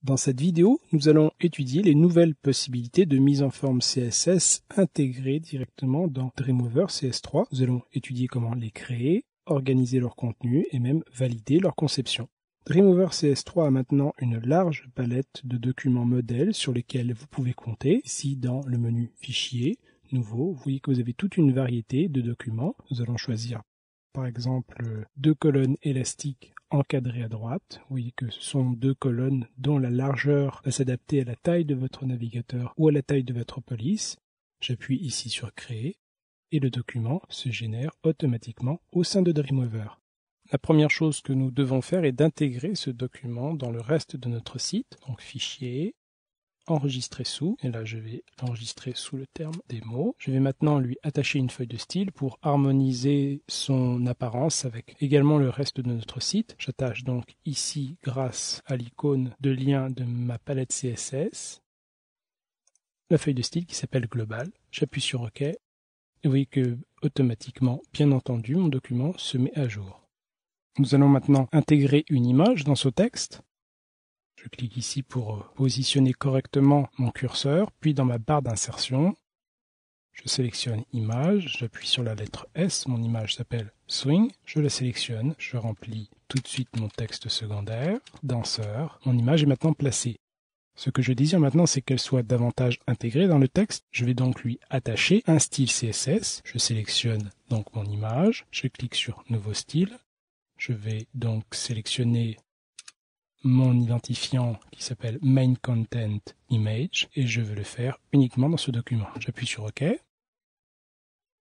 Dans cette vidéo, nous allons étudier les nouvelles possibilités de mise en forme CSS intégrées directement dans Dreamweaver CS3. Nous allons étudier comment les créer, organiser leur contenu et même valider leur conception. Dreamweaver CS3 a maintenant une large palette de documents modèles sur lesquels vous pouvez compter. Ici, dans le menu Fichier, Nouveau, vous voyez que vous avez toute une variété de documents. Nous allons choisir par exemple 2 colonnes élastiques encadrées à droite. Vous voyez que ce sont 2 colonnes dont la largeur va s'adapter à la taille de votre navigateur ou à la taille de votre police. J'appuie ici sur Créer et le document se génère automatiquement au sein de Dreamweaver. La première chose que nous devons faire est d'intégrer ce document dans le reste de notre site. Donc Fichier, Enregistrer sous, et là je vais l'enregistrer sous le terme démo. Je vais maintenant lui attacher une feuille de style pour harmoniser son apparence avec également le reste de notre site. J'attache donc ici, grâce à l'icône de lien de ma palette CSS, la feuille de style qui s'appelle Global. J'appuie sur OK, et vous voyez que automatiquement, bien entendu, mon document se met à jour. Nous allons maintenant intégrer une image dans ce texte. Je clique ici pour positionner correctement mon curseur, puis dans ma barre d'insertion, je sélectionne Image, j'appuie sur la lettre S, mon image s'appelle Swing, je la sélectionne, je remplis tout de suite mon texte secondaire, danseur, mon image est maintenant placée. Ce que je désire maintenant, c'est qu'elle soit davantage intégrée dans le texte. Je vais donc lui attacher un style CSS, je sélectionne donc mon image, je clique sur Nouveau style, je vais donc sélectionner mon identifiant qui s'appelle Main Content Image et je veux le faire uniquement dans ce document. J'appuie sur OK.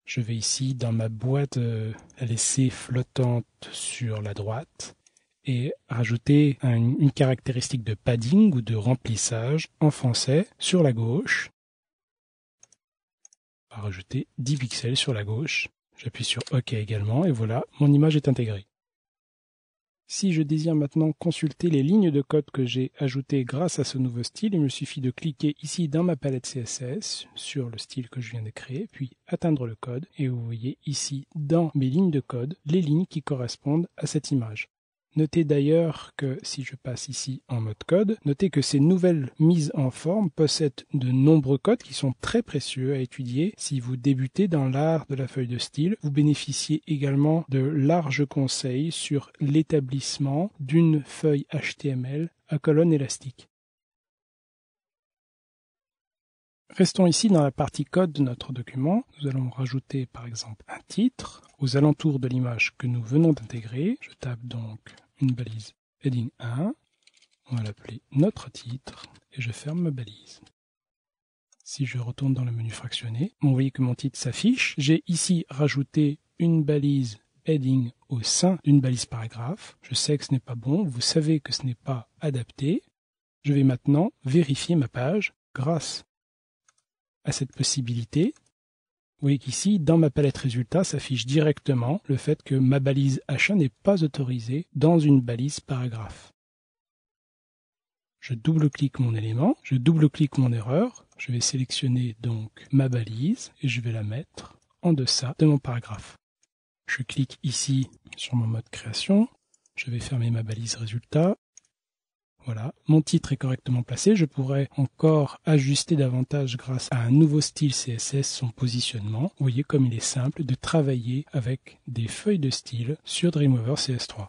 Je vais ici dans ma boîte à laisser flottante sur la droite et rajouter une caractéristique de padding ou de remplissage en français sur la gauche. On va rajouter 10 pixels sur la gauche. J'appuie sur OK également et voilà, mon image est intégrée. Si je désire maintenant consulter les lignes de code que j'ai ajoutées grâce à ce nouveau style, il me suffit de cliquer ici dans ma palette CSS sur le style que je viens de créer, puis atteindre le code. Et vous voyez ici dans mes lignes de code les lignes qui correspondent à cette image. Notez d'ailleurs que si je passe ici en mode code, notez que ces nouvelles mises en forme possèdent de nombreux codes qui sont très précieux à étudier. Si vous débutez dans l'art de la feuille de style, vous bénéficiez également de larges conseils sur l'établissement d'une feuille HTML à colonne élastique. Restons ici dans la partie code de notre document. Nous allons rajouter par exemple un titre aux alentours de l'image que nous venons d'intégrer. Je tape donc une balise heading 1. On va l'appeler notre titre et je ferme ma balise. Si je retourne dans le menu fractionné, vous voyez que mon titre s'affiche. J'ai ici rajouté une balise heading au sein d'une balise paragraphe. Je sais que ce n'est pas bon. Vous savez que ce n'est pas adapté. Je vais maintenant vérifier ma page grâce à cette possibilité. Vous voyez qu'ici, dans ma palette résultat, s'affiche directement le fait que ma balise H1 n'est pas autorisée dans une balise paragraphe. Je double-clique mon élément, je double-clique mon erreur, je vais sélectionner donc ma balise et je vais la mettre en deçà de mon paragraphe. Je clique ici sur mon mode création, je vais fermer ma balise résultat. Voilà, mon titre est correctement placé. Je pourrais encore ajuster davantage grâce à un nouveau style CSS son positionnement. Vous voyez comme il est simple de travailler avec des feuilles de style sur Dreamweaver CS3.